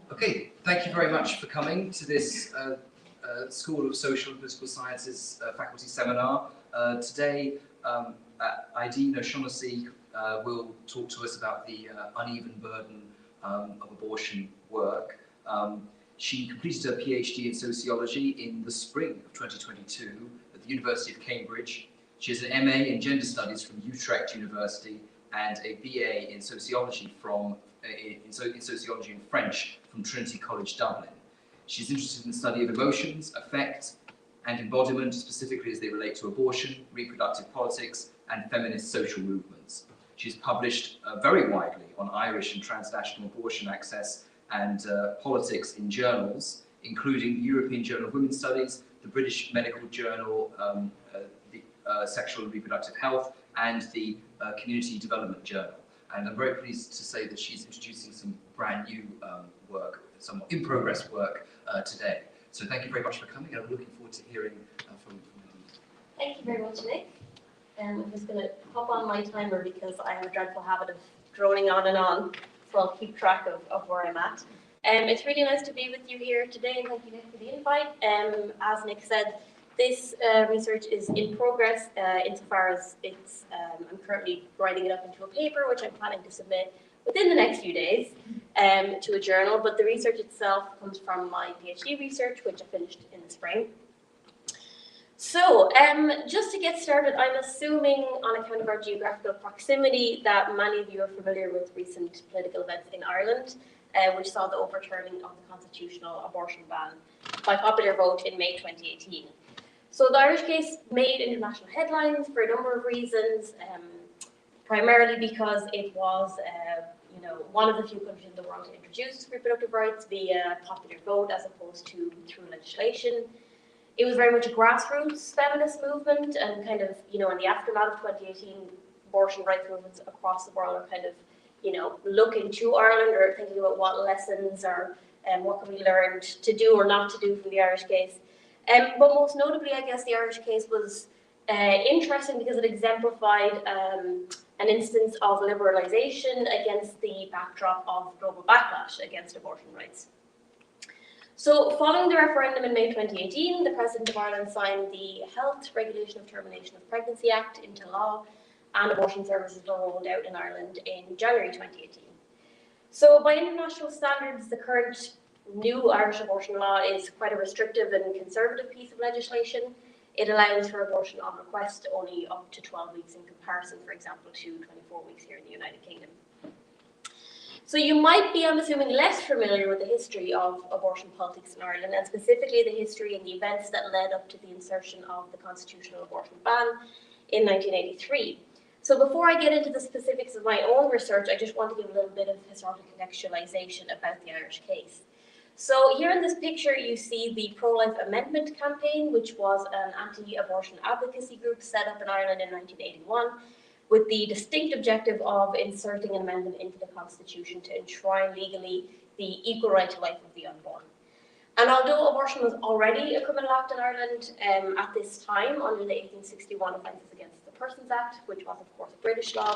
Okay, thank you very much for coming to this School of Social and Political Sciences faculty seminar. Today, Aideen O'Shaughnessy will talk to us about the uneven burden of abortion work. She completed her PhD in sociology in the spring of 2022 at the University of Cambridge. She has an MA in gender studies from Utrecht University and a BA in sociology in sociology and French from Trinity College Dublin. She's interested in the study of emotions, affect, and embodiment, specifically as they relate to abortion, reproductive politics, and feminist social movements. She's published very widely on Irish and transnational abortion access and politics in journals, including the European Journal of Women's Studies, the British Medical Journal, Sexual and Reproductive Health, and the Community Development Journal. And I'm very pleased to say that she's introducing some brand new work, some in-progress work today. So thank you very much for coming, and I'm looking forward to hearing from you. Thank you very much, Nick. I'm just going to hop on my timer because I have a dreadful habit of droning on and on, so I'll keep track of where I'm at. It's really nice to be with you here today, and thank you, Nick, for the invite. As Nick said, this research is in progress insofar as it's, I'm currently writing it up into a paper, which I'm planning to submit within the next few days to a journal, but the research itself comes from my PhD research, which I finished in the spring. So, just to get started, I'm assuming on account of our geographical proximity that many of you are familiar with recent political events in Ireland, which saw the overturning of the constitutional abortion ban by popular vote in May 2018. So the Irish case made international headlines for a number of reasons, primarily because it was one of the few countries in the world to introduce reproductive rights via popular vote as opposed to through legislation. It was very much a grassroots feminist movement, and kind of, in the aftermath of 2018, abortion rights movements across the world are kind of, looking to Ireland or thinking about what lessons or what can we learn to do or not to do from the Irish case. But most notably, I guess the Irish case was interesting because it exemplified an instance of liberalisation against the backdrop of global backlash against abortion rights. So, following the referendum in May 2018, the President of Ireland signed the Health Regulation of Termination of Pregnancy Act into law, and abortion services were rolled out in Ireland in January 2018. So, by international standards, the current new Irish abortion law is quite a restrictive and conservative piece of legislation. It allows for abortion on request only up to 12 weeks in comparison, for example, to 24 weeks here in the United Kingdom. So you might be, I'm assuming, less familiar with the history of abortion politics in Ireland, and specifically the history and the events that led up to the insertion of the constitutional abortion ban in 1983. So before I get into the specifics of my own research, I just want to give a little bit of historical contextualization about the Irish case. So here in this picture, you see the Pro-Life Amendment Campaign, which was an anti-abortion advocacy group set up in Ireland in 1981, with the distinct objective of inserting an amendment into the Constitution to enshrine legally the equal right to life of the unborn. And although abortion was already a criminal act in Ireland at this time, under the 1861 Offences Against the Persons Act, which was of course a British law,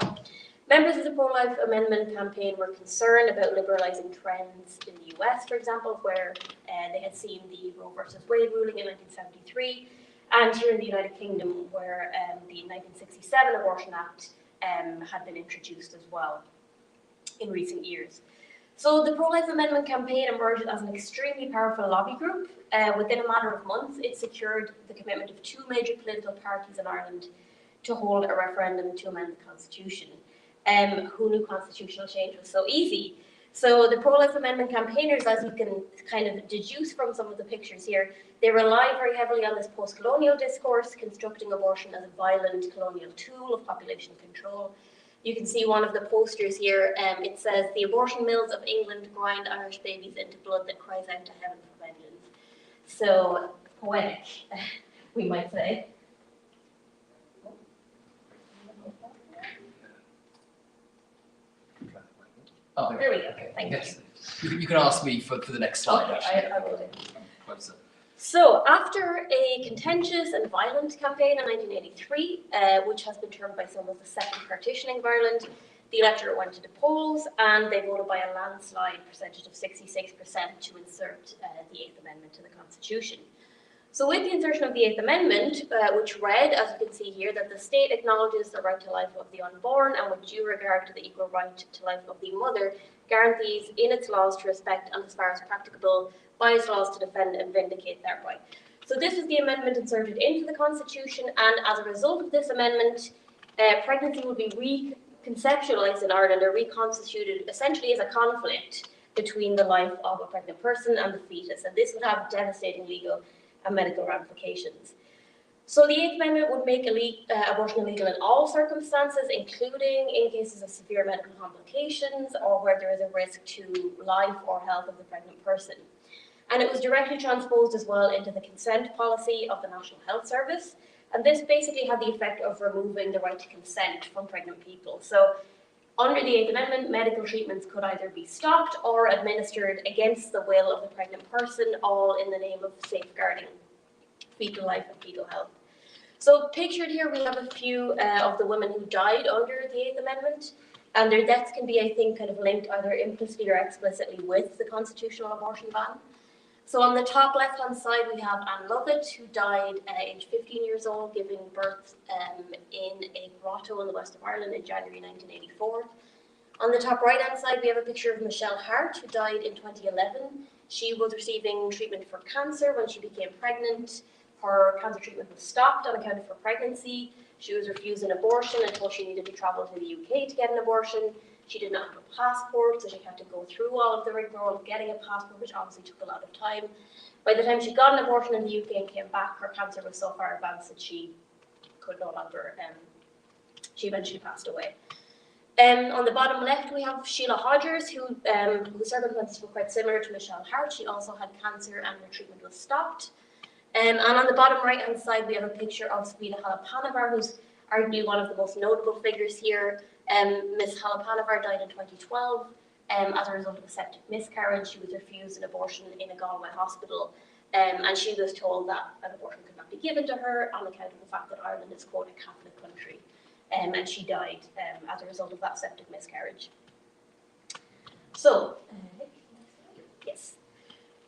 members of the Pro-Life Amendment Campaign were concerned about liberalising trends in the US, for example, where they had seen the Roe versus Wade ruling in 1973, and here in the United Kingdom, where the 1967 Abortion Act had been introduced as well in recent years. So the Pro-Life Amendment Campaign emerged as an extremely powerful lobby group. Within a matter of months, it secured the commitment of two major political parties in Ireland to hold a referendum to amend the Constitution. Who knew constitutional change was so easy? So the Pro-Life Amendment campaigners, as you can kind of deduce from some of the pictures here, they rely very heavily on this post-colonial discourse, constructing abortion as a violent colonial tool of population control. You can see one of the posters here. It says, "The abortion mills of England grind Irish babies into blood that cries out to heaven for vengeance." So poetic, we might say. Oh, there we go. Thank you. You can ask me for the next slide. Okay, I will do. So, after a contentious and violent campaign in 1983, which has been termed by some as the second partitioning of Ireland, The electorate went to the polls and they voted by a landslide percentage of 66% to insert the 8th Amendment to the Constitution. So with the insertion of the 8th Amendment, which read, as you can see here, that the state acknowledges the right to life of the unborn and with due regard to the equal right to life of the mother, guarantees in its laws to respect and as far as practicable by its laws to defend and vindicate thereby. So this is the amendment inserted into the Constitution, and as a result of this amendment, pregnancy will be reconceptualized in Ireland or reconstituted essentially as a conflict between the life of a pregnant person and the fetus, and this would have devastating legal and medical ramifications. So the 8th Amendment would make abortion illegal in all circumstances, including in cases of severe medical complications or where there is a risk to life or health of the pregnant person. And it was directly transposed as well into the consent policy of the National Health Service. And this basically had the effect of removing the right to consent from pregnant people. So under the 8th Amendment, medical treatments could either be stopped or administered against the will of the pregnant person, all in the name of safeguarding fetal life and fetal health. So pictured here, we have a few of the women who died under the 8th Amendment, and their deaths can be, I think, kind of linked either implicitly or explicitly with the constitutional abortion ban. So on the top left-hand side, we have Anne Lovett, who died aged 15 years old, giving birth in a grotto in the west of Ireland in January 1984. On the top right-hand side, we have a picture of Michelle Hart, who died in 2011. She was receiving treatment for cancer when she became pregnant. Her cancer treatment was stopped on account of her pregnancy. She was refused an abortion and told she needed to travel to the UK to get an abortion. She did not have a passport, so she had to go through all of the rigmarole of getting a passport, which obviously took a lot of time. By the time she got an abortion in the UK and came back, her cancer was so far advanced that she could no longer, she eventually passed away. On the bottom left, we have Sheila Hodgers, whose circumstances were quite similar to Michelle Hart. She also had cancer and her treatment was stopped. And on the bottom right-hand side, we have a picture of Sabina Halappanavar, who's arguably one of the most notable figures here. Ms. Halappanavar died in 2012 as a result of a septic miscarriage. She was refused an abortion in a Galway hospital, and she was told that an abortion could not be given to her on account of the fact that Ireland is, quote, a Catholic country, and she died as a result of that septic miscarriage. So, yes.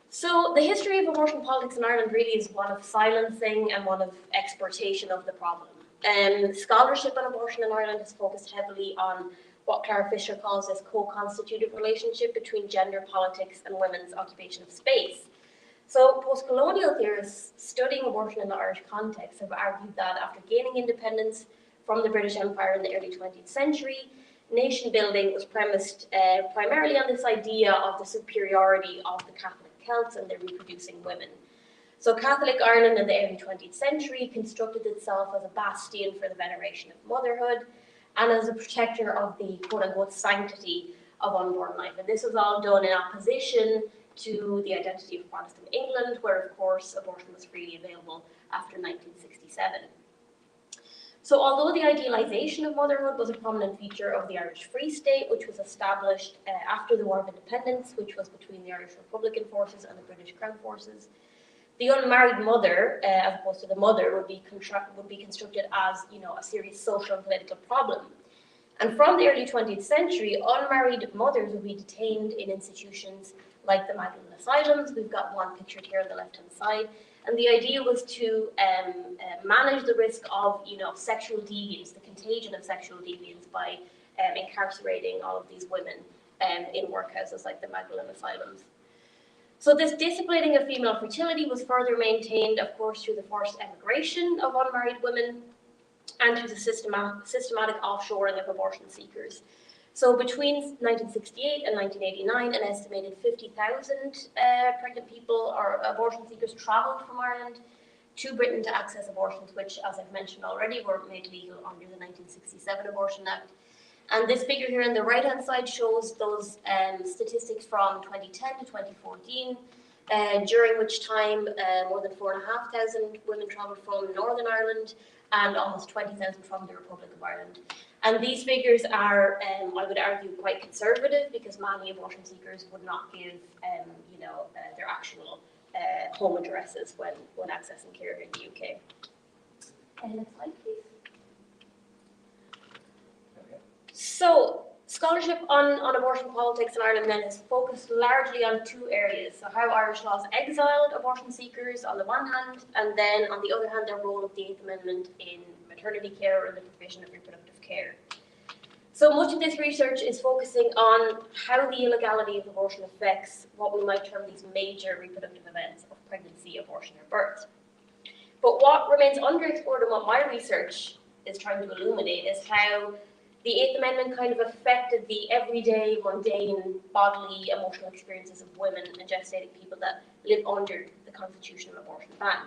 So the history of abortion politics in Ireland really is one of silencing and one of exploitation of the problem. Scholarship on abortion in Ireland has focused heavily on what Clara Fisher calls this co-constituted relationship between gender politics and women's occupation of space. So post-colonial theorists studying abortion in the Irish context have argued that after gaining independence from the British Empire in the early 20th century, nation building was premised primarily on this idea of the superiority of the Catholic Celts and their reproducing women. So Catholic Ireland in the early 20th century constructed itself as a bastion for the veneration of motherhood and as a protector of the quote-unquote sanctity of unborn life. And this was all done in opposition to the identity of Protestant England, where of course abortion was freely available after 1967. So although the idealization of motherhood was a prominent feature of the Irish Free State, which was established after the War of Independence, which was between the Irish Republican forces and the British Crown forces, the unmarried mother, as opposed to the mother, would be constructed as, a serious social and political problem. And from the early 20th century, unmarried mothers would be detained in institutions like the Magdalen Asylums. We've got one pictured here on the left-hand side. And the idea was to manage the risk of, sexual deviance, the contagion of sexual deviance, by incarcerating all of these women in workhouses like the Magdalen Asylums. So this disciplining of female fertility was further maintained, of course, through the forced emigration of unmarried women and through the systematic offshoring of abortion seekers. So between 1968 and 1989, an estimated 50,000 pregnant people or abortion seekers travelled from Ireland to Britain to access abortions, which, as I've mentioned already, were made legal under the 1967 Abortion Act. And this figure here on the right-hand side shows those statistics from 2010 to 2014, during which time more than 4,500 women travelled from Northern Ireland and almost 20,000 from the Republic of Ireland. And these figures are, I would argue, quite conservative, because many abortion seekers would not give, their actual home addresses when accessing care in the UK. Next slide, please. So Scholarship on abortion politics in Ireland then is focused largely on two areas. So how Irish laws exiled abortion seekers on the one hand, and then on the other hand, their role of the Eighth Amendment in maternity care and the provision of reproductive care. So much of this research is focusing on how the illegality of abortion affects what we might term these major reproductive events of pregnancy, abortion, or birth. But what remains underexplored and what my research is trying to illuminate is how the Eighth Amendment kind of affected the everyday, mundane, bodily, emotional experiences of women and gestating people that live under the constitutional abortion ban.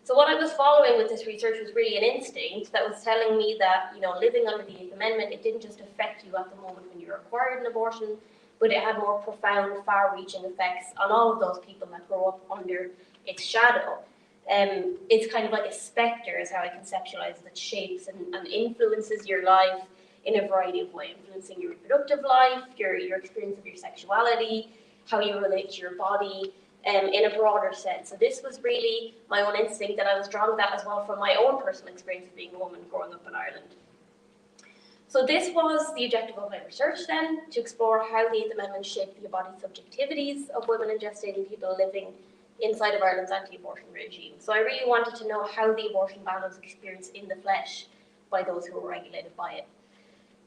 So what I was following with this research was really an instinct that was telling me that, living under the Eighth Amendment, it didn't just affect you at the moment when you acquired an abortion, but it had more profound, far-reaching effects on all of those people that grow up under its shadow. It's kind of like a spectre is how I conceptualize it, that shapes and influences your life in a variety of ways, influencing your reproductive life, your experience of your sexuality, how you relate to your body, in a broader sense. So this was really my own instinct, and I was drawn to that as well from my own personal experience of being a woman growing up in Ireland. So this was the objective of my research then, to explore how the Eighth Amendment shaped the embodied subjectivities of women and gestating people living inside of Ireland's anti-abortion regime. So I really wanted to know how the abortion ban was experienced in the flesh by those who were regulated by it.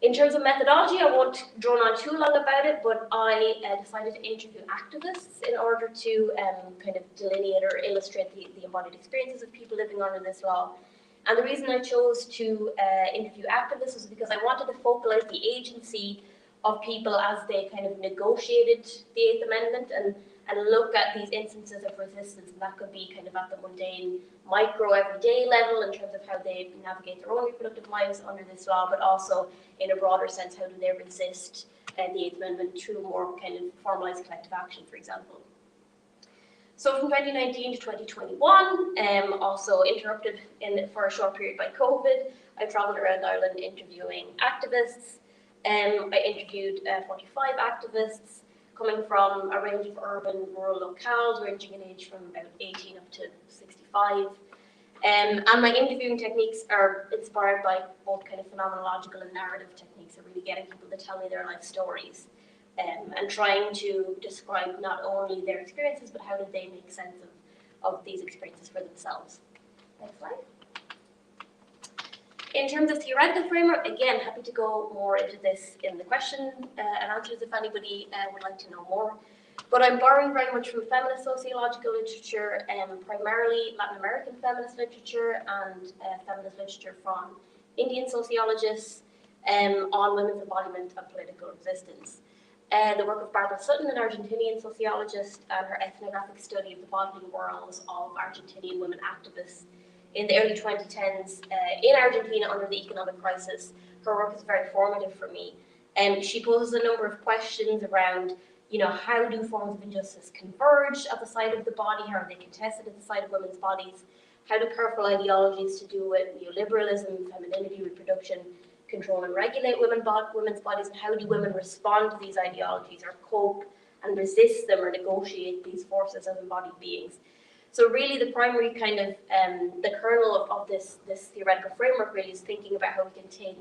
In terms of methodology, I won't drone on too long about it, but I decided to interview activists in order to kind of delineate or illustrate the embodied experiences of people living under this law. And the reason I chose to interview activists was because I wanted to focalize the agency of people as they kind of negotiated the Eighth Amendment and look at these instances of resistance, and that could be kind of at the mundane, micro, everyday level in terms of how they navigate their own reproductive lives under this law, but also in a broader sense, how do they resist the Eighth Amendment through more kind of formalized collective action, for example. So from 2019 to 2021, also interrupted for a short period by COVID, I traveled around Ireland interviewing activists. I interviewed 45 activists, coming from a range of urban, rural locales, ranging in age from about 18 up to 65. And my interviewing techniques are inspired by both kind of phenomenological and narrative techniques, of really getting people to tell me their life stories, and trying to describe not only their experiences, but how did they make sense of these experiences for themselves. Next slide. In terms of theoretical framework, again, happy to go more into this in the question and answers if anybody would like to know more. But I'm borrowing very much from feminist sociological literature, primarily Latin American feminist literature and feminist literature from Indian sociologists on women's embodiment and political resistance. The work of Barbara Sutton, an Argentinian sociologist, and her ethnographic study of the bodily worlds of Argentinian women activists in the early 2010s in Argentina under the economic crisis. Her work is very formative for me. She poses a number of questions around, how do forms of injustice converge at the side of the body? How are they contested at the side of women's bodies? How do powerful ideologies to do with neoliberalism, femininity, reproduction, control and regulate women's bodies? And how do women respond to these ideologies or cope and resist them or negotiate these forces as embodied beings? So really the primary kind of, the kernel of this theoretical framework really is thinking about how we can take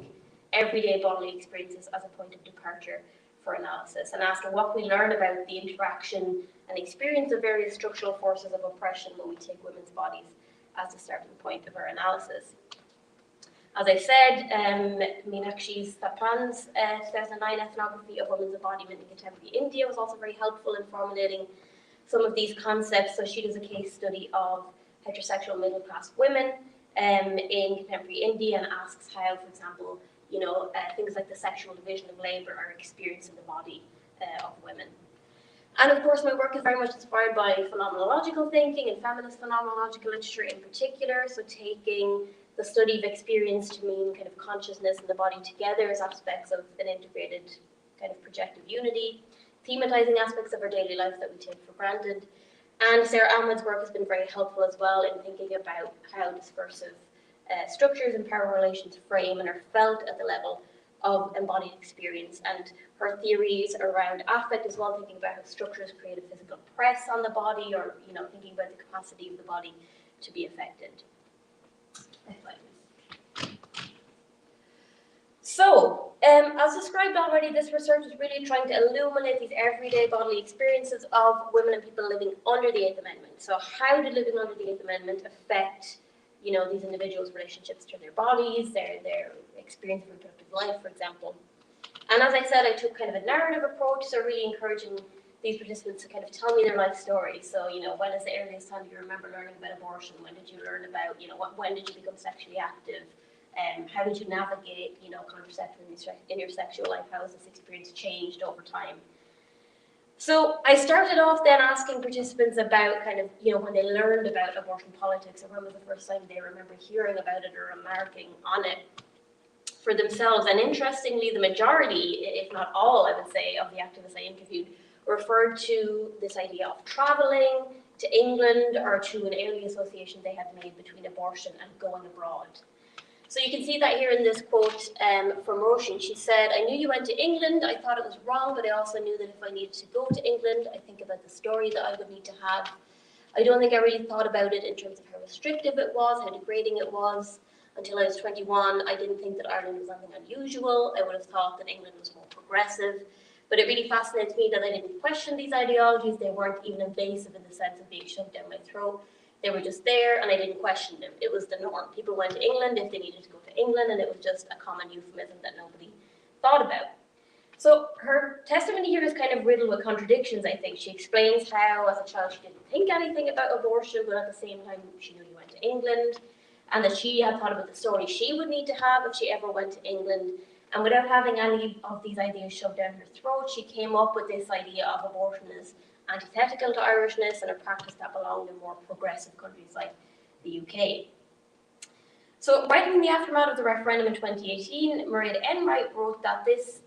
everyday bodily experiences as a point of departure for analysis, and asking what we learn about the interaction and experience of various structural forces of oppression when we take women's bodies as the starting point of our analysis. As I said, Meenakshi Thapan's 2009 ethnography of women's embodiment in contemporary India was also very helpful in formulating some of these concepts. So she does a case study of heterosexual middle-class women in contemporary India and asks how, for example, things like the sexual division of labour are experienced in the body of women. And of course, my work is very much inspired by phenomenological thinking and feminist phenomenological literature in particular. So taking the study of experience to mean kind of consciousness and the body together as aspects of an integrated kind of projective unity, thematizing aspects of our daily life that we take for granted. And Sarah Ahmed's work has been very helpful as well in thinking about how discursive structures and power relations frame and are felt at the level of embodied experience, and her theories around affect as well, thinking about how structures create a physical press on the body, or thinking about the capacity of the body to be affected. Next slide, please. So As described already, this research is really trying to illuminate these everyday bodily experiences of women and people living under the Eighth Amendment. So how did living under the Eighth Amendment affect, these individuals' relationships to their bodies, their experience of reproductive life, for example. And as I said, I took kind of a narrative approach, so really encouraging these participants to kind of tell me their life story. So, when is the earliest time you remember learning about abortion? When did you learn about, when did you become sexually active? How did you navigate, contraception in your sexual life? How has this experience changed over time? So I started off then asking participants about kind of, when they learned about abortion politics, or when was the first time they remember hearing about it or remarking on it for themselves. And interestingly, the majority, if not all, I would say, of the activists I interviewed referred to this idea of traveling to England or to an early association they had made between abortion and going abroad. So you can see that here in this quote from Roisin. She said, "I knew you went to England. I thought it was wrong, but I also knew that if I needed to go to England, I think about the story that I would need to have. I don't think I really thought about it in terms of how restrictive it was, how degrading it was. Until I was 21, I didn't think that Ireland was anything unusual. I would have thought that England was more progressive. But it really fascinates me that I didn't question these ideologies. They weren't even invasive in the sense of being shoved down my throat. They were just there, and I didn't question them. It was the norm. People went to England if they needed to go to England, and it was just a common euphemism that nobody thought about." So her testimony here is kind of riddled with contradictions, I think. She explains how, as a child, she didn't think anything about abortion, but at the same time, she knew you went to England, and that she had thought about the story she would need to have if she ever went to England. And without having any of these ideas shoved down her throat, she came up with this idea of abortion as antithetical to Irishness and a practice that belonged in more progressive countries like the UK. So, writing in the aftermath of the referendum in 2018, Maria Enright wrote that this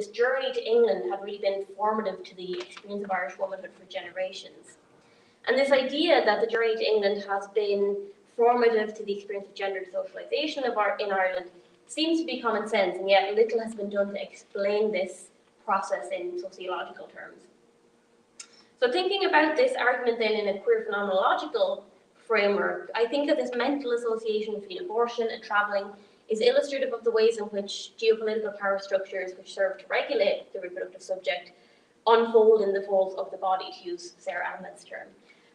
journey to England had really been formative to the experience of Irish womanhood for generations. And this idea that the journey to England has been formative to the experience of gendered socialisation in Ireland seems to be common sense, and yet little has been done to explain this process in sociological terms. So thinking about this argument then in a queer phenomenological framework, I think that this mental association between abortion and travelling is illustrative of the ways in which geopolitical power structures which serve to regulate the reproductive subject unfold in the folds of the body, to use Sarah Ahmed's term.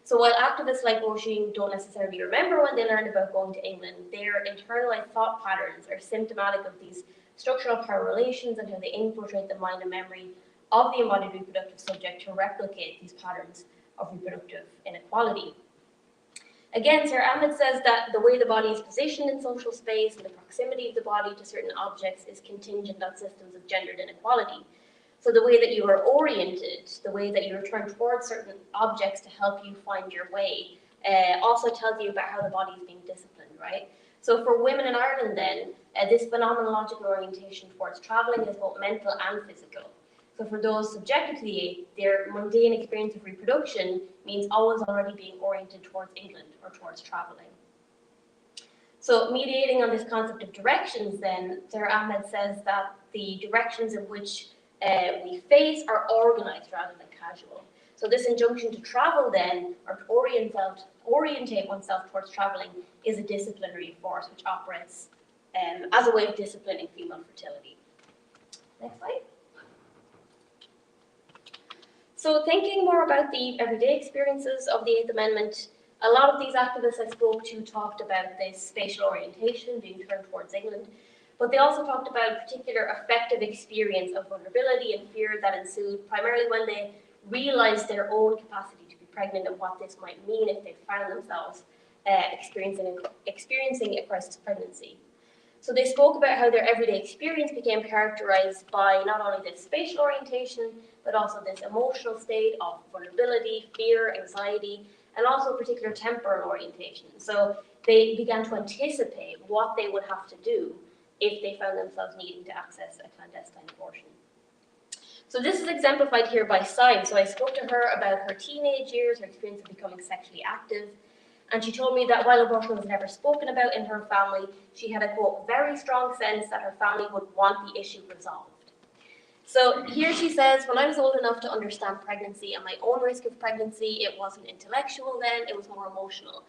So while activists like Roisin don't necessarily remember when they learned about going to England, their internalized thought patterns are symptomatic of these structural power relations and how they infiltrate the mind and memory of the embodied reproductive subject to replicate these patterns of reproductive inequality. Again, Sarah Ahmed says that the way the body is positioned in social space and the proximity of the body to certain objects is contingent on systems of gendered inequality. So the way that you are oriented, the way that you return towards certain objects to help you find your way, also tells you about how the body is being disciplined, right? So for women in Ireland then, this phenomenological orientation towards travelling is both mental and physical. So for those subjected to the eighth, their mundane experience of reproduction means always already being oriented towards England or towards travelling. So mediating on this concept of directions then, Sarah Ahmed says that the directions in which we face are organised rather than casual. So this injunction to travel then, or to orientate oneself towards travelling, is a disciplinary force which operates as a way of disciplining female fertility. Next slide. So thinking more about the everyday experiences of the Eighth Amendment, a lot of these activists I spoke to talked about this spatial orientation being turned towards England, but they also talked about a particular affective experience of vulnerability and fear that ensued primarily when they realised their own capacity to be pregnant and what this might mean if they found themselves experiencing a crisis pregnancy. So they spoke about how their everyday experience became characterised by not only this spatial orientation, but also this emotional state of vulnerability, fear, anxiety, and also particular temporal orientation. So they began to anticipate what they would have to do if they found themselves needing to access a clandestine abortion. So this is exemplified here by Syme. So I spoke to her about her teenage years, her experience of becoming sexually active, and she told me that while abortion was never spoken about in her family, she had a, quote, very strong sense that her family would want the issue resolved. So here she says, when I was old enough to understand pregnancy and my own risk of pregnancy, it wasn't intellectual then, it was more emotional.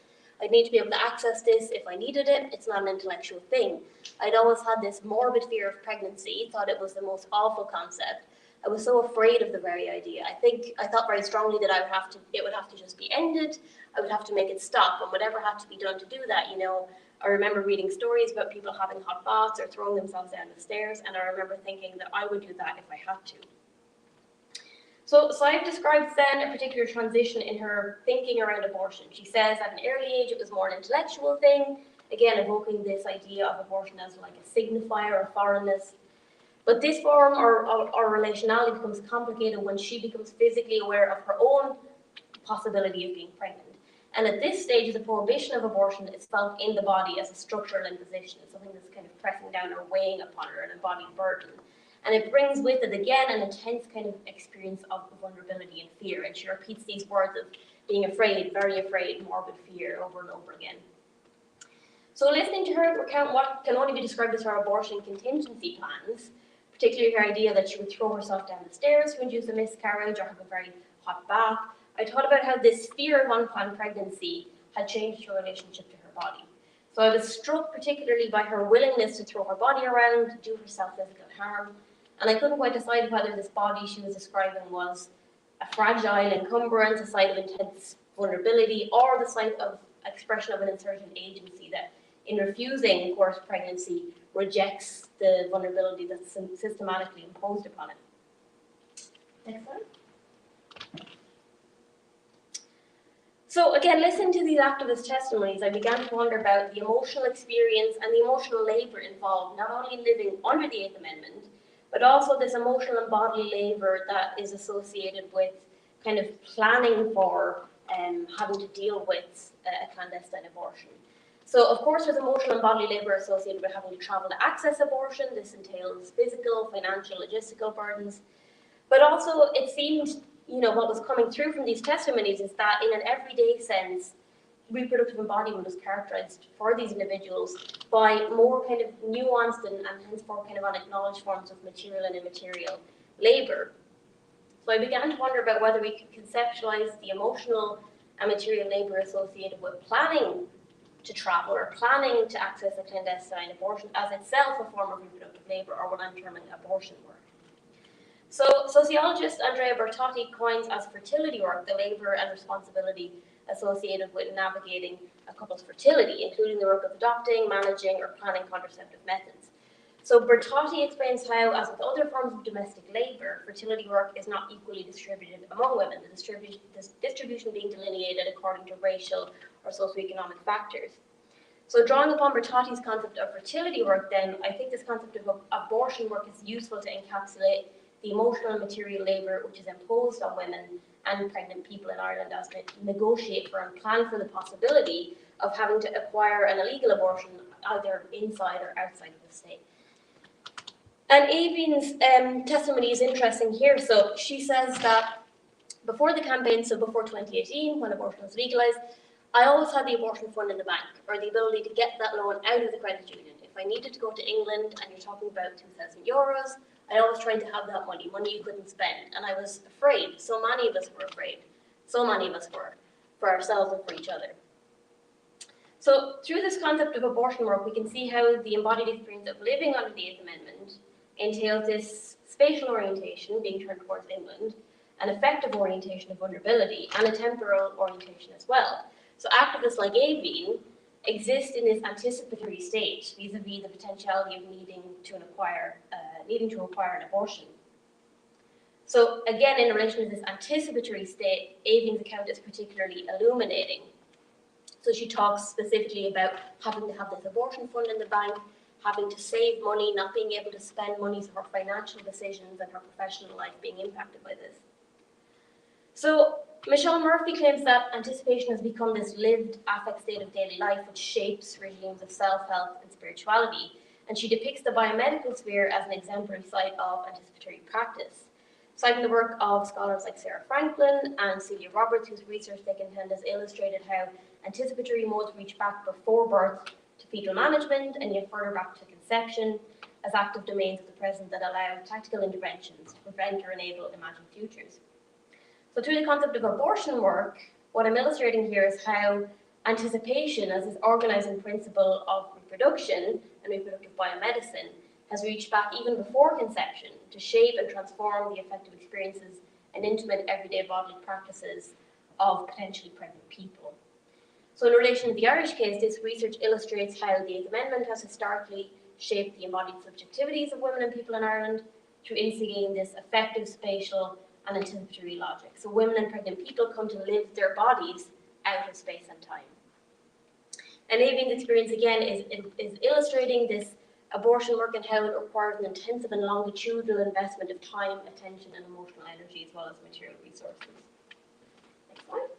I'd need to be able to access this if I needed it. It's not an intellectual thing. I'd always had this morbid fear of pregnancy, thought it was the most awful concept. I was so afraid of the very idea. I thought very strongly that it would have to just be ended. I would have to make it stop, and whatever had to be done to do that, you know. I remember reading stories about people having hot baths or throwing themselves down the stairs, and I remember thinking that I would do that if I had to. So I've described then a particular transition in her thinking around abortion. She says at an early age it was more an intellectual thing, again evoking this idea of abortion as like a signifier or foreignness. But this form or relationality becomes complicated when she becomes physically aware of her own possibility of being pregnant. And at this stage, the prohibition of abortion is felt in the body as a structural imposition, something that's kind of pressing down or weighing upon her, an embodied burden. And it brings with it, again, an intense kind of experience of vulnerability and fear. And she repeats these words of being afraid, very afraid, morbid fear over and over again. So listening to her recount what can only be described as her abortion contingency plans, particularly her idea that she would throw herself down the stairs to induce a miscarriage or have a very hot bath, I thought about how this fear of unplanned pregnancy had changed her relationship to her body. So I was struck particularly by her willingness to throw her body around, to do herself physical harm, and I couldn't quite decide whether this body she was describing was a fragile encumbrance, a site of intense vulnerability, or the site of expression of an insurgent agency that, in refusing coerced pregnancy, rejects the vulnerability that's systematically imposed upon it. Next slide. So again, listening to these activist testimonies, I began to wonder about the emotional experience and the emotional labour involved, not only in living under the Eighth Amendment, but also this emotional and bodily labour that is associated with kind of planning for having to deal with a clandestine abortion. So of course there's emotional and bodily labour associated with having to travel to access abortion. This entails physical, financial, logistical burdens. But also it seemed, you know, what was coming through from these testimonies is that in an everyday sense, reproductive embodiment was characterized for these individuals by more kind of nuanced and henceforth kind of unacknowledged forms of material and immaterial labor. So I began to wonder about whether we could conceptualize the emotional and material labor associated with planning to travel or planning to access a clandestine abortion as itself a form of reproductive labor, or what I'm terming abortion work. So sociologist Andrea Bertotti coins as fertility work the labor and responsibility associated with navigating a couple's fertility, including the work of adopting, managing, or planning contraceptive methods. So Bertotti explains how, as with other forms of domestic labor, fertility work is not equally distributed among women, the distribution being delineated according to racial or socioeconomic factors. So drawing upon Bertotti's concept of fertility work then, I think this concept of abortion work is useful to encapsulate the emotional and material labour which is imposed on women and pregnant people in Ireland as they negotiate for and plan for the possibility of having to acquire an illegal abortion either inside or outside of the state. And Aideen's testimony is interesting here. So she says that before the campaign, so before 2018, when abortion was legalised, I always had the abortion fund in the bank, or the ability to get that loan out of the credit union. If I needed to go to England, and you're talking about €2,000, I always tried to have that money you couldn't spend. And I was afraid. So many of us were afraid. So many of us were, for ourselves and for each other. So through this concept of abortion work, we can see how the embodied experience of living under the Eighth Amendment entails this spatial orientation, being turned towards England, an affective orientation of vulnerability, and a temporal orientation as well. So activists like Aideen exist in this anticipatory state vis-a-vis the potentiality of needing to acquire an abortion. So again, in relation to this anticipatory state, Aideen's account is particularly illuminating. So she talks specifically about having to have this abortion fund in the bank, having to save money, not being able to spend money, so her financial decisions and her professional life being impacted by this. So Michelle Murphy claims that anticipation has become this lived affect state of daily life which shapes regimes of self-help and spirituality, and she depicts the biomedical sphere as an exemplary site of anticipatory practice. Citing the work of scholars like Sarah Franklin and Celia Roberts, whose research they contend has illustrated how anticipatory modes reach back before birth to fetal management and yet further back to conception as active domains of the present that allow tactical interventions to prevent or enable imagined futures. So through the concept of abortion work, what I'm illustrating here is how Anticipation, as this organising principle of reproduction and reproductive biomedicine, has reached back even before conception to shape and transform the affective experiences and intimate everyday bodily practices of potentially pregnant people. So in relation to the Irish case, this research illustrates how the 8th Amendment has historically shaped the embodied subjectivities of women and people in Ireland through instigating this affective, spatial and anticipatory logic. So women and pregnant people come to live their bodies out of space and time. And Aideen's experience again is illustrating this abortion work and how it requires an intensive and longitudinal investment of time, attention and emotional energy as well as material resources. Next slide.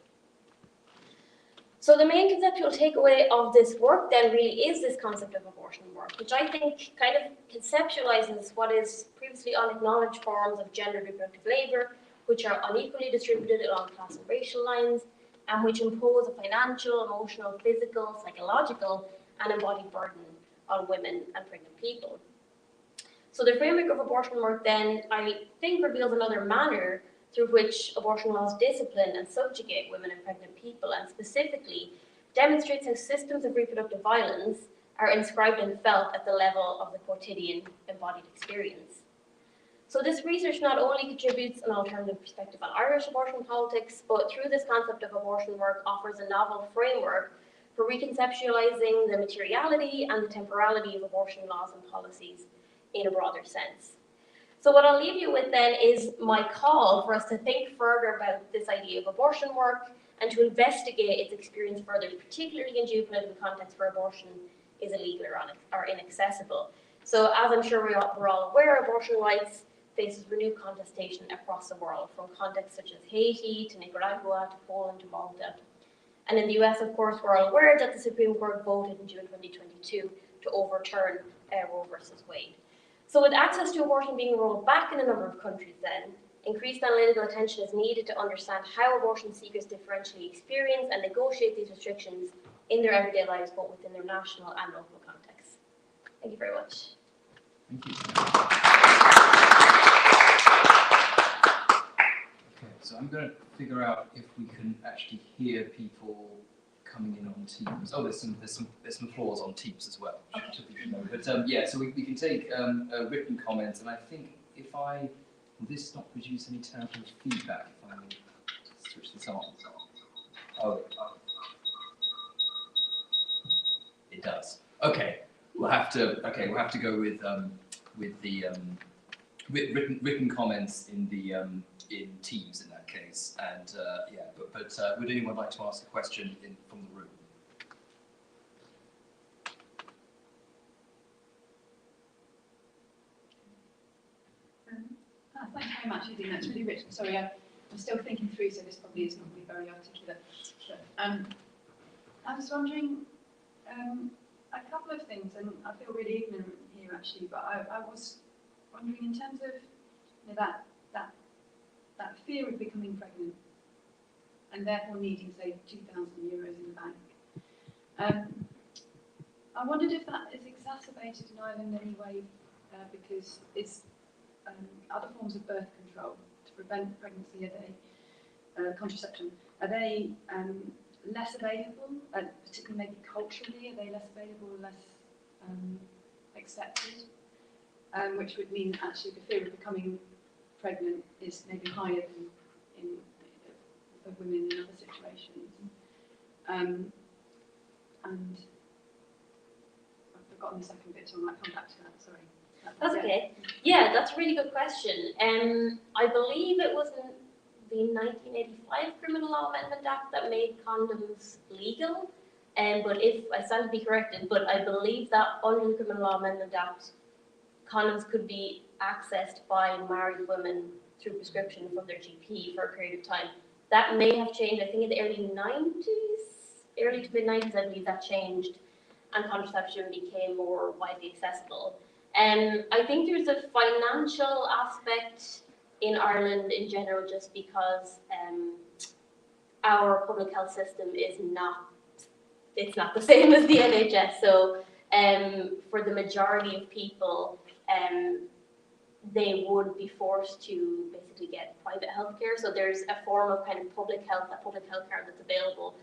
So the main conceptual takeaway of this work then really is this concept of abortion work, which I think kind of conceptualizes what is previously unacknowledged forms of gendered reproductive labour, which are unequally distributed along class and racial lines, and which impose a financial, emotional, physical, psychological, and embodied burden on women and pregnant people. So the framework of abortion work then, I think, reveals another manner through which abortion laws discipline and subjugate women and pregnant people, and specifically demonstrates how systems of reproductive violence are inscribed and felt at the level of the quotidian embodied experience. So this research not only contributes an alternative perspective on Irish abortion politics, but through this concept of abortion work offers a novel framework for reconceptualizing the materiality and the temporality of abortion laws and policies in a broader sense. So what I'll leave you with then is my call for us to think further about this idea of abortion work and to investigate its experience further, particularly in geopolitical contexts where abortion is illegal or inaccessible. So as I'm sure we're all aware, abortion rights faces renewed contestation across the world, from contexts such as Haiti to Nicaragua to Poland to Malta. And in the US, of course, we're all aware that the Supreme Court voted in June 2022 to overturn Roe versus Wade. So with access to abortion being rolled back in a number of countries then, increased analytical attention is needed to understand how abortion seekers differentially experience and negotiate these restrictions in their everyday lives, both within their national and local contexts. Thank you very much. Thank you. Okay, so I'm going to figure out if we can actually hear people coming in on Teams. Oh, there's some flaws on Teams as well. Okay. But yeah, so we can take written comments, and I think will this not produce any terrible feedback if I switch this on? Oh, it does. Okay, we'll have to go with the written comments in Teams in that case, and yeah. But would anyone like to ask a question from the room? Thanks very much, Aideen. That's really rich. Sorry, I'm still thinking through, so this probably is not really very articulate. But, I was wondering a couple of things, and I feel really ignorant here actually. But I was wondering in terms of that fear of becoming pregnant, and therefore needing, say, €2,000 in the bank. I wondered if that is exacerbated in Ireland in any way because it's other forms of birth control to prevent pregnancy, contraception, are they less available, particularly maybe culturally, are they less available, less accepted, which would mean actually the fear of becoming pregnant is maybe higher than for women in other situations. And I've forgotten the second bit, so I might come back to that, sorry. That's okay. Yeah, that's a really good question. I believe it was the 1985 Criminal Law Amendment Act that made condoms legal. But if I stand to be corrected, but I believe that under the Criminal Law Amendment Act, condoms could be accessed by married women through prescription from their GP for a period of time. That may have changed. I think in the early to mid 90s, I believe that changed, and contraception became more widely accessible. I think there's a financial aspect in Ireland in general, just because our public health system is not the same as the NHS. So for the majority of people, they would be forced to basically get private healthcare. So there's a form of kind of public health card that's available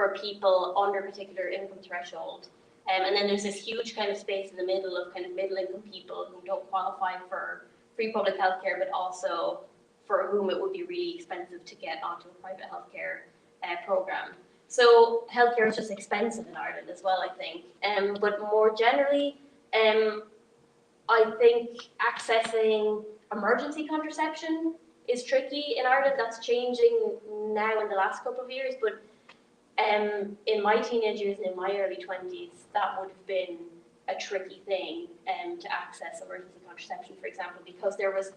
for people under a particular income threshold. And then there's this huge kind of space in the middle of kind of middle income people who don't qualify for free public healthcare, but also for whom it would be really expensive to get onto a private healthcare program. So healthcare is just expensive in Ireland as well, I think. But more generally, I think accessing emergency contraception is tricky in Ireland. That's changing now in the last couple of years, but in my teenage years and in my early 20s, that would have been a tricky thing to access emergency contraception, for example, because there was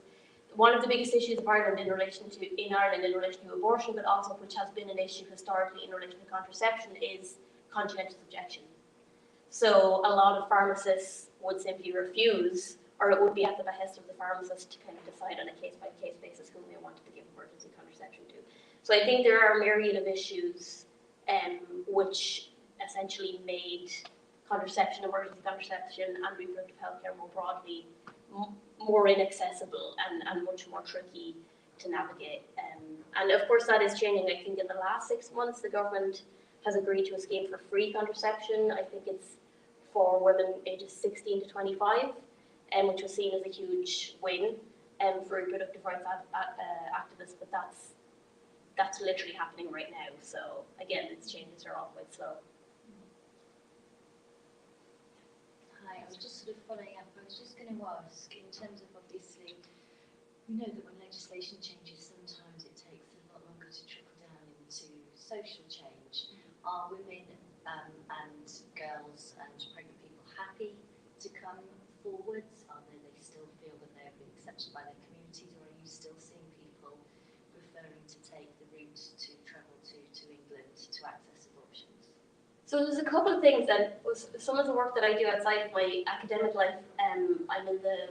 one of the biggest issues of Ireland in relation to abortion, but also which has been an issue historically in relation to contraception, is conscientious objection. So a lot of pharmacists would simply refuse, or it would be at the behest of the pharmacist to kind of decide on a case-by-case basis whom they wanted to give emergency contraception to. So I think there are a myriad of issues which essentially made contraception, emergency contraception, and reproductive healthcare more broadly more inaccessible and much more tricky to navigate. And of course that is changing. I think in the last 6 months the government has agreed to a scheme for free contraception. I think it's for women ages 16 to 25, which was seen as a huge win for reproductive rights activists, but that's literally happening right now. So again, its changes are all quite slow. Hi, I was just sort of following up. I was just going to ask, in terms of obviously, we know that when legislation changes, sometimes it takes a lot longer to trickle down into social change. Are women and girls and pregnant people happy to come forwards? Are they still feel that they have been accepted by their communities, or are you still seeing people preferring to take the route to travel to England to access abortions? So there's a couple of things that some of the work that I do outside of my academic life. I'm in the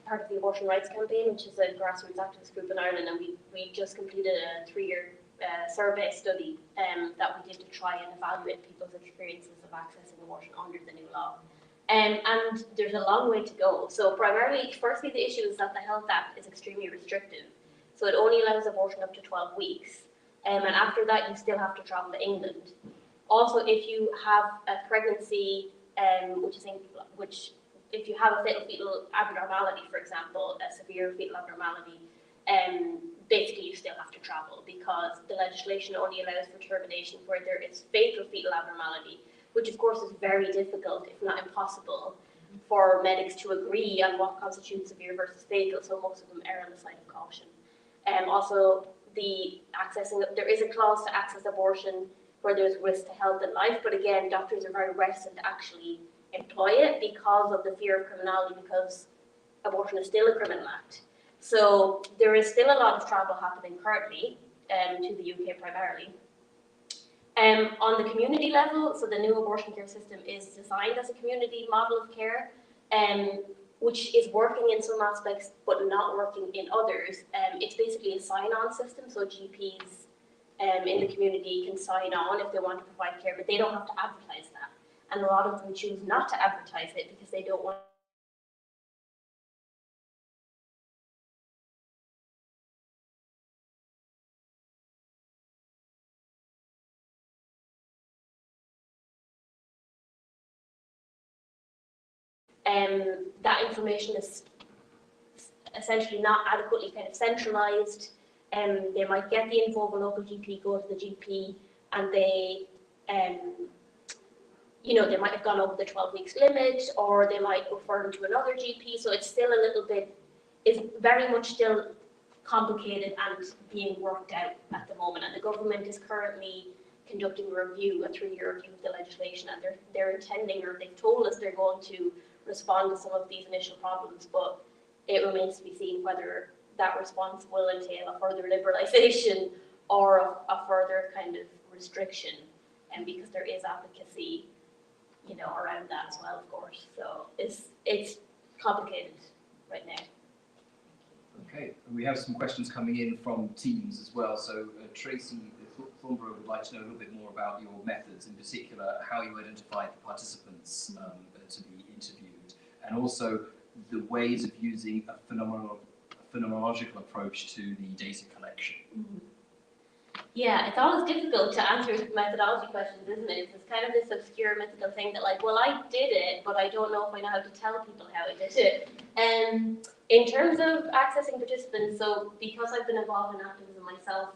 part of the Abortion Rights Campaign, which is a grassroots activist group in Ireland, and we just completed a 3-year survey study that we did to try and evaluate people's experiences of accessing abortion under the new law. And there's a long way to go. So firstly, the issue is that the Health Act is extremely restrictive. So it only allows abortion up to 12 weeks. And after that, you still have to travel to England. Also, if you have a pregnancy, which if you have a fetal abnormality, for example, a severe fetal abnormality, basically you still have to travel, because the legislation only allows for termination where there is fatal fetal abnormality, which of course is very difficult, if not impossible, for medics to agree on what constitutes severe versus fatal, so most of them err on the side of caution. Also, there is a clause to access abortion where there's risk to health and life, but again, doctors are very reticent to actually employ it because of the fear of criminality, because abortion is still a criminal act. So there is still a lot of travel happening currently to the UK primarily. On the community level, so the new abortion care system is designed as a community model of care, which is working in some aspects but not working in others. It's basically a sign-on system, so GPs in the community can sign on if they want to provide care, but they don't have to advertise that. And a lot of them choose not to advertise it because they don't want that information is essentially not adequately kind of centralised. They might get the info of a local GP, go to the GP, and they they might have gone over the 12 weeks limit, or they might refer them to another GP. So it's still a little bit, it's very much still complicated and being worked out at the moment. And the government is currently conducting a 3-year review of the legislation, and they're intending, or they've told us they're going to respond to some of these initial problems, but it remains to be seen whether that response will entail a further liberalisation or a further kind of restriction, and because there is advocacy, around that as well, of course. So it's complicated right now. Okay, and we have some questions coming in from Teams as well. So Tracy Thornborough would like to know a little bit more about your methods, in particular how you identify the participants to be interviewed, and also the ways of using a phenomenological approach to the data collection. Yeah, it's always difficult to answer methodology questions, isn't it? It's kind of this obscure mythical thing that like, well, I did it, but I don't know if I know how to tell people how I did it. In terms of accessing participants, so because I've been involved in activism myself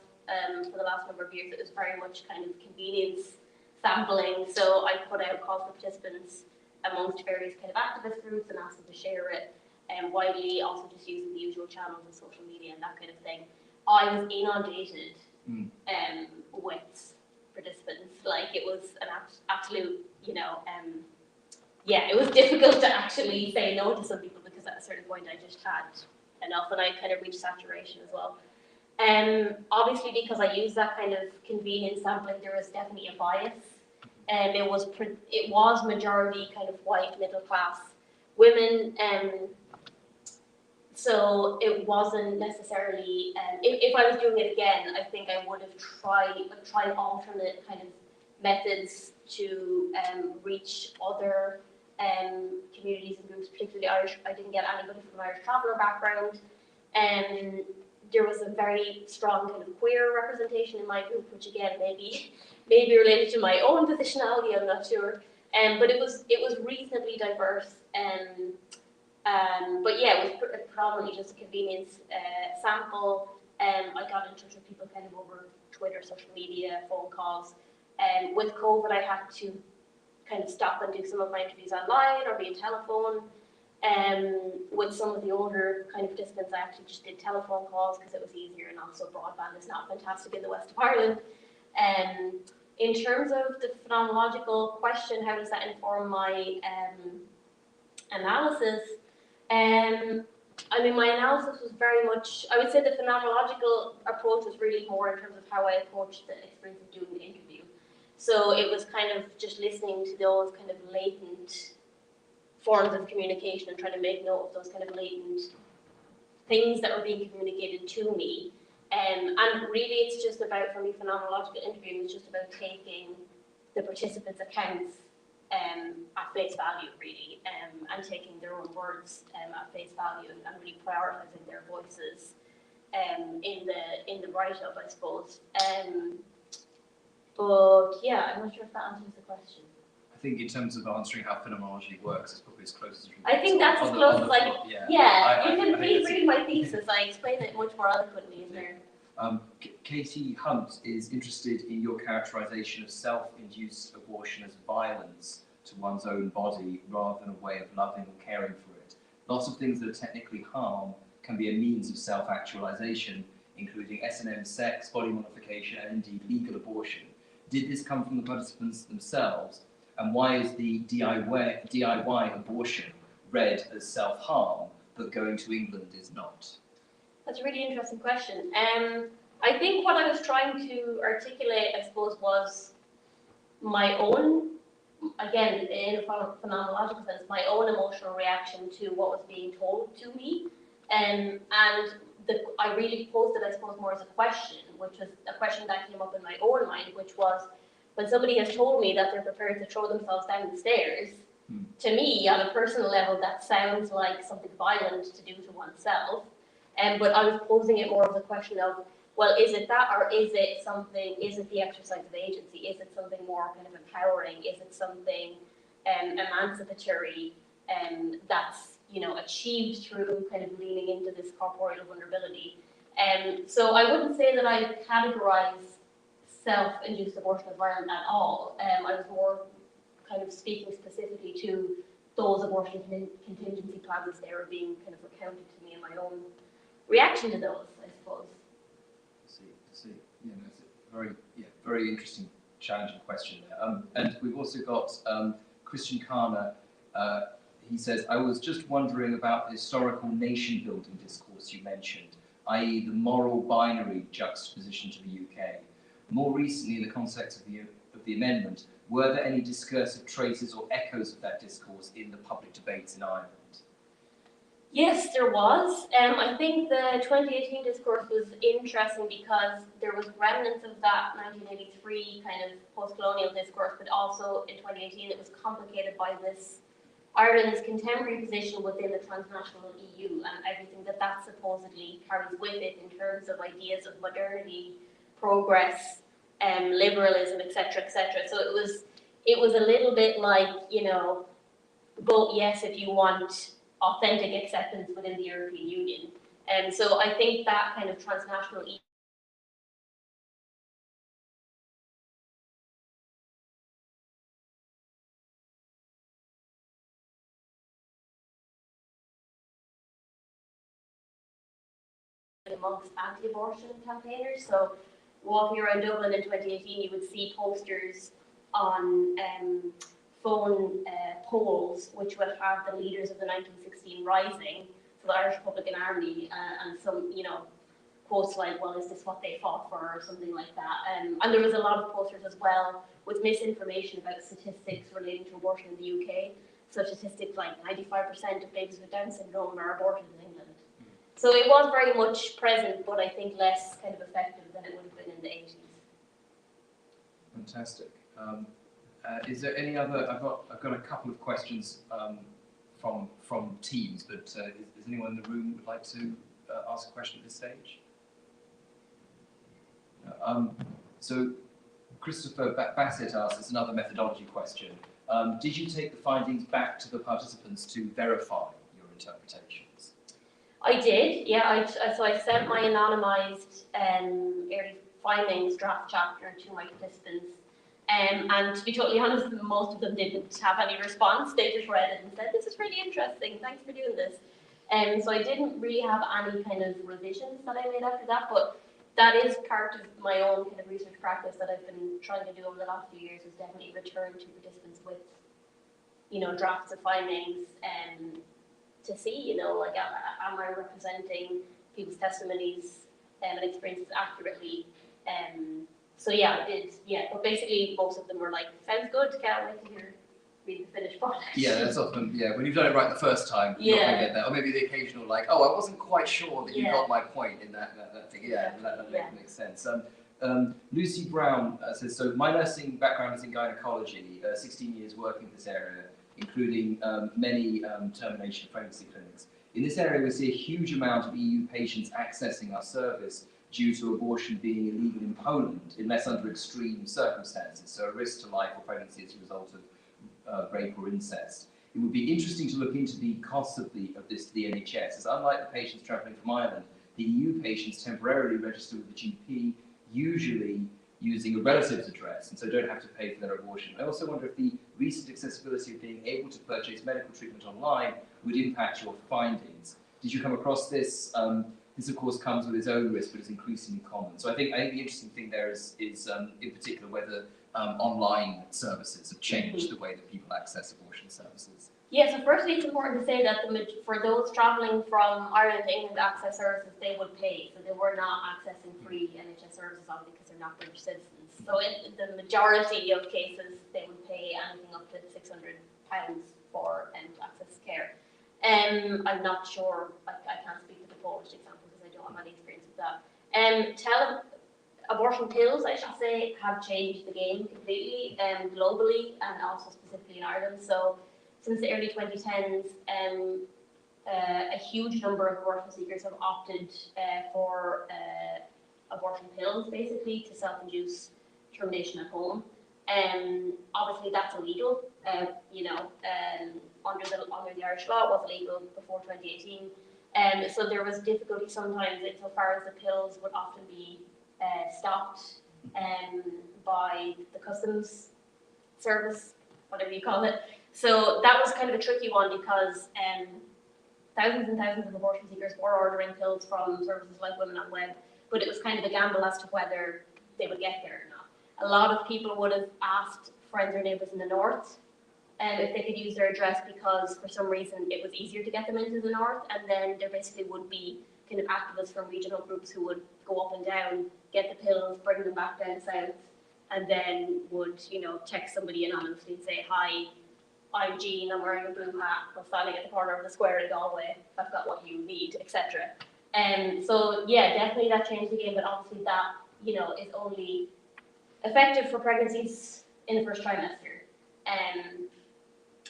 for the last number of years, it was very much kind of convenience sampling. So I put out calls for participants amongst various kind of activist groups and asked them to share it widely, also just using the usual channels of social media and that kind of thing. I was inundated with participants. Like, it was an absolute, you know, yeah, it was difficult to actually say no to some people because at a certain point I just had enough and I kind of reached saturation as well. Obviously, because I used that kind of convenience sampling, there was definitely a bias. It was majority kind of white middle class women. So it wasn't necessarily, if I was doing it again, I think I would have tried alternate kind of methods to reach other communities and groups, particularly Irish. I didn't get anybody from an Irish traveller background. There was a very strong kind of queer representation in my group, which again maybe related to my own positionality, I'm not sure. But it was reasonably diverse. But yeah, it was predominantly just a convenience sample. I got in touch with people kind of over Twitter, social media, phone calls. With COVID, I had to kind of stop and do some of my interviews online or via telephone. With some of the older kind of participants, I actually just did telephone calls because it was easier, and also broadband is not fantastic in the west of Ireland. In terms of the phenomenological question, how does that inform my analysis? I mean, my analysis was very much, I would say the phenomenological approach was really more in terms of how I approached the experience of doing the interview. So it was kind of just listening to those kind of latent forms of communication and trying to make note of those kind of latent things that were being communicated to me. And really it's just about, for me, phenomenological interviewing is just about taking the participants' accounts at face value, really, and taking their own words at face value and really prioritising their voices in the write-up, I suppose. But yeah, I'm not sure if that answers the question. I think in terms of answering how phenomenology works, it's probably as close as you I think that's as close as like, yeah, you can please read my thesis. I explain it much more eloquently in there. Katie Hunt is interested in your characterisation of self-induced abortion as violence to one's own body rather than a way of loving or caring for it. Lots of things that are technically harm can be a means of self-actualisation, including S&M sex, body modification, and indeed legal abortion. Did this come from the participants themselves? And why is the DIY abortion read as self-harm, but going to England is not? That's a really interesting question. I think what I was trying to articulate, I suppose, was my own, again, in a phenomenological sense, my own emotional reaction to what was being told to me. And I really posed it, I suppose, more as a question, which was a question that came up in my own mind, which was, when somebody has told me that they're prepared to throw themselves down the stairs, to me, on a personal level, that sounds like something violent to do to oneself. But I was posing it more as a question of, well, is it that, or is it something, is it the exercise of agency? Is it something more kind of empowering? Is it something emancipatory that's, you know, achieved through kind of leaning into this corporeal vulnerability? So I wouldn't say that I categorize self-induced abortion as violent at all. I was more kind of speaking specifically to those abortion contingency plans they were being kind of recounted to me in my own reaction to those, I suppose. I see. Yeah, no, it's a very interesting, challenging question there. And we've also got Christian Karner. He says, I was just wondering about the historical nation-building discourse you mentioned, i.e. the moral binary juxtaposition to the UK. More recently, in the context of the amendment, were there any discursive traces or echoes of that discourse in the public debates in Ireland? Yes, there was. I think the 2018 discourse was interesting because there was remnants of that 1983 kind of post-colonial discourse, but also in 2018 it was complicated by this Ireland's contemporary position within the transnational EU and everything that supposedly carries with it in terms of ideas of modernity, progress, liberalism, etc., etc. So it was a little bit like, you know, vote yes if you want authentic acceptance within the European Union. And so I think that kind of transnational amongst anti-abortion campaigners. So walking around Dublin in 2018, you would see posters on phone poles which would have the leaders of the 1916 Rising, so the Irish Republican Army, and some, you know, quotes like, well, is this what they fought for, or something like that. And there was a lot of posters as well with misinformation about statistics relating to abortion in the UK. So statistics like 95% of babies with Down syndrome are aborted in England. So it was very much present, but I think less kind of effective than it would have been in the 80s. Fantastic. Is there any other? I've got a couple of questions from teams, but is anyone in the room would like to ask a question at this stage? So Christopher Bassett asks, it's another methodology question. Did you take the findings back to the participants to verify your interpretations? I did, yeah. So I sent my anonymised early findings draft chapter to my participants. And to be totally honest, most of them didn't have any response. They just read it and said, this is really interesting, thanks for doing this. So I didn't really have any kind of revisions that I made after that, but that is part of my own kind of research practice that I've been trying to do over the last few years, is definitely return to participants with, you know, drafts of findings to see, you know, like, am I representing people's testimonies and experiences accurately? So yeah, I did, yeah, but basically most of them were like, sounds good, can't wait to read the finished product. Yeah, that's often, yeah, when you've done it right the first time, you're not going to get that. Or maybe the occasional, like, oh, I wasn't quite sure that you got my point in that thing. Yeah, that makes sense. Lucy Brown says, so my nursing background is in gynecology, 16 years working in this area, including many termination pregnancy clinics. In this area, we see a huge amount of EU patients accessing our service due to abortion being illegal in Poland, unless under extreme circumstances, so a risk to life or pregnancy as a result of rape or incest. It would be interesting to look into the costs of this to the NHS, as unlike the patients travelling from Ireland, the EU patients temporarily register with the GP, usually using a relative's address, and so don't have to pay for their abortion. I also wonder if the recent accessibility of being able to purchase medical treatment online would impact your findings. Did you come across this? This, of course, comes with its own risk, but it's increasingly common. So I think the interesting thing there is in particular, whether online services have changed the way that people access abortion services. Yeah, so firstly, it's important to say that for those travelling from Ireland to England to access services, they would pay. So they were not accessing free NHS services, obviously, because they're not British citizens. So in the majority of cases, they would pay anything up to £600 for access care. I'm not sure, I can't speak to the Polish example because I don't have any experience with that. Abortion pills, I should say, have changed the game completely, globally and also specifically in Ireland. So since the early 2010s, a huge number of abortion seekers have opted for abortion pills, basically, to self-induce termination at home. Obviously, that's illegal. Under the Irish law, it was illegal before 2018. So there was difficulty sometimes insofar as the pills would often be stopped by the customs service, whatever you call it. So that was kind of a tricky one because thousands and thousands of abortion seekers were ordering pills from services like Women on Web, but it was kind of a gamble as to whether they would get there or not. A lot of people would have asked friends or neighbours in the north if they could use their address because for some reason it was easier to get them into the north, and then there basically would be kind of activists from regional groups who would go up and down, get the pills, bring them back down south, and then would, text somebody anonymously and say, hi, I'm Jean, I'm wearing a blue hat, I'm standing at the corner of the square in Galway, I've got what you need, etc. So yeah, definitely that changed the game, but obviously that, is only effective for pregnancies in the first trimester.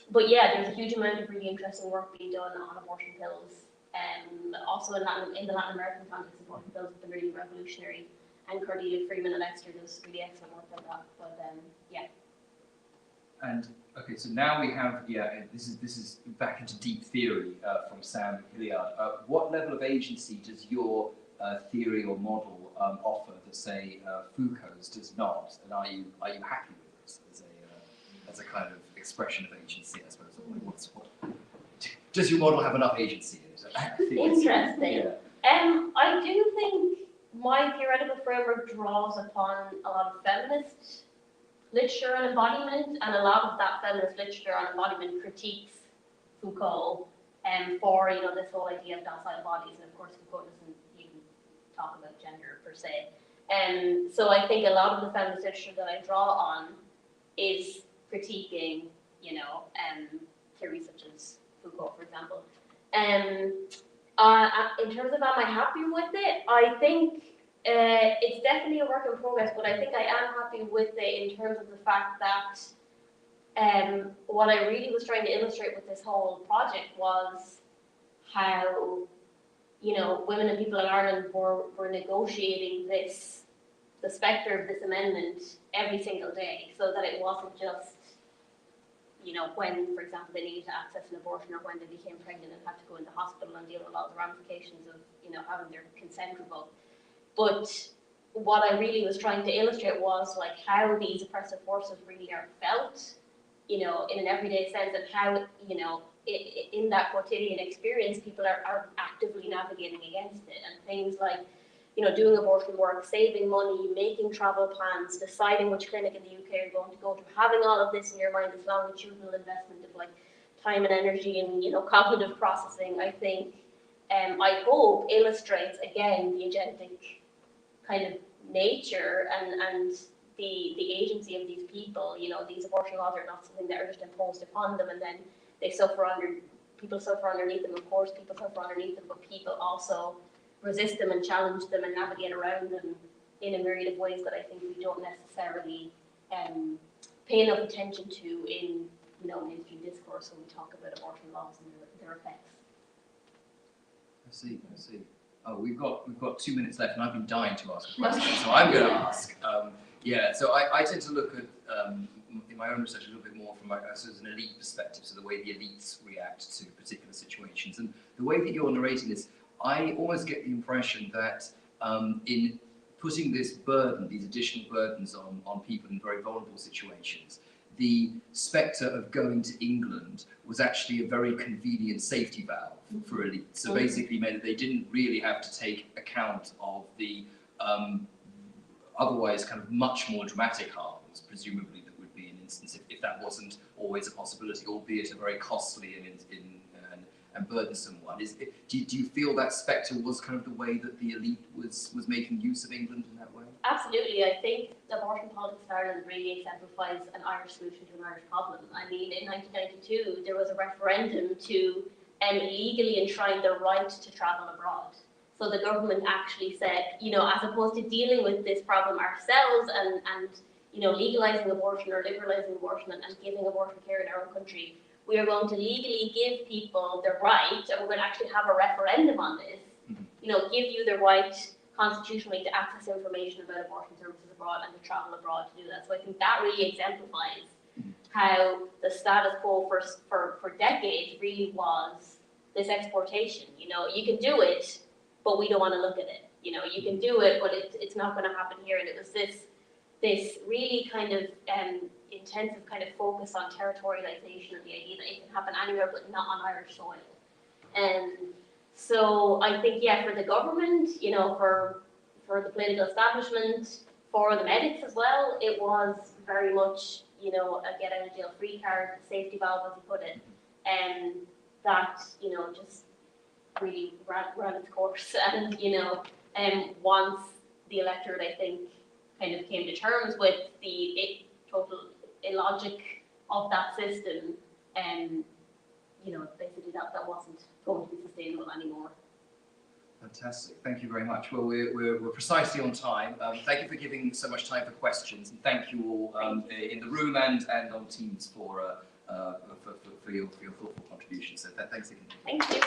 But yeah, there's a huge amount of really interesting work being done on abortion pills. Also in the Latin American context, abortion pills have been really revolutionary. and Cordelia Freeman and Esther does really excellent work on that. But yeah. And okay, so now we have, this is back into deep theory from Sam Hilliard. What level of agency does your theory or model offer that, say, Foucault's does not? And are you happy with this as a kind of expression of agency, I suppose? Does your model have enough agency in it? Interesting. Yeah. I do think my theoretical framework draws upon a lot of feminist literature on embodiment, and a lot of that feminist literature on embodiment critiques Foucault for this whole idea of docile bodies, and of course Foucault doesn't even talk about gender per se. So I think a lot of the feminist literature that I draw on is critiquing, theories such as Foucault, for example. In terms of am I happy with it, I think it's definitely a work in progress, but I think I am happy with it in terms of the fact that what I really was trying to illustrate with this whole project was how, women and people in Ireland were negotiating the spectre of this amendment every single day, so that it wasn't just, when, for example, they needed to access an abortion, or when they became pregnant and had to go into hospital and deal with all the ramifications of, having their consent revoked. But what I really was trying to illustrate was like how these oppressive forces really are felt, in an everyday sense, and how, in that quotidian experience, people are actively navigating against it. And things like, doing abortion work, saving money, making travel plans, deciding which clinic in the UK you're going to go to, having all of this in your mind, this longitudinal investment of like time and energy and, cognitive processing, I think, I hope illustrates again the agentic kind of nature and the agency of these people. These abortion laws are not something that are just imposed upon them and then people suffer underneath them. Of course, people suffer underneath them, but people also resist them and challenge them and navigate around them in a myriad of ways that I think we don't necessarily pay enough attention to in mainstream discourse when we talk about abortion laws and their effects. I see. Oh, we've got 2 minutes left, and I've been dying to ask a question, so I'm going to ask. So I tend to look at, in my own research, a little bit more from, an elite perspective, so the way the elites react to particular situations. And the way that you're narrating this, I almost get the impression that in putting this burden, these additional burdens on people in very vulnerable situations, the spectre of going to England was actually a very convenient safety valve for elites. So basically meant that they didn't really have to take account of the otherwise kind of much more dramatic harms, presumably, that would be an instance if that wasn't always a possibility, albeit a very costly and burdensome one. Do you feel that spectre was kind of the way that the elite was making use of England in that way? Absolutely. I think abortion politics in Ireland really exemplifies an Irish solution to an Irish problem. I mean, in 1992, there was a referendum to legally enshrine the right to travel abroad. So the government actually said, as opposed to dealing with this problem ourselves and legalizing abortion or liberalizing abortion and giving abortion care in our own country, we are going to legally give people the right, and we're going to actually have a referendum on this, give you the right constitutionally to access information about abortion services abroad and to travel abroad to do that. So I think that really exemplifies how the status quo for decades really was this exportation. You can do it, but we don't want to look at it. You can do it, but it's not going to happen here. And it was this really kind of intensive kind of focus on territorialization of the idea that it can happen anywhere but not on Irish soil. And so I think, for the government, for the political establishment, for the medics as well, it was very much, a get out of jail free card, safety valve, as you put it, and that, just really ran its course. And once the electorate, I think, kind of came to terms with the total illogic of that system, basically that wasn't going to be sustainable anymore. Fantastic. Thank you very much. Well, we're precisely on time. Thank you for giving so much time for questions, and thank you all in the room and on Teams for your thoughtful contributions. So thanks again. Thank you.